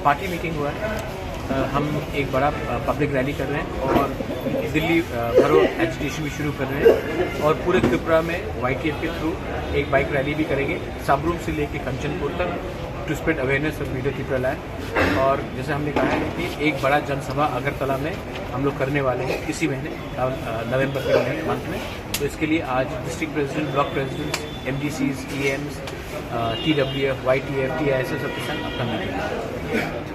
Party meeting हुआ है। हम एक बड़ा पब्लिक रैली कर रहे हैं और दिल्ली भरो एजिटेशन भी शुरू कर रहे हैं और पूरे त्रिपुरा में YTF के थ्रू एक बाइक रैली भी करेंगे सबरूम से लेके कंचनपुर तक to spread awareness of video Tripura land. और जैसे हमने कहा है कि एक बड़ा जनसभा अगरतला में हम लोग करने वाले हैं इसी महीने नवंबर के मंथ में। तो इसके लिए आज district president, block presidents, MDCs, EMs, TWF, YTF, TISS सबके साथ अपना मीटिंग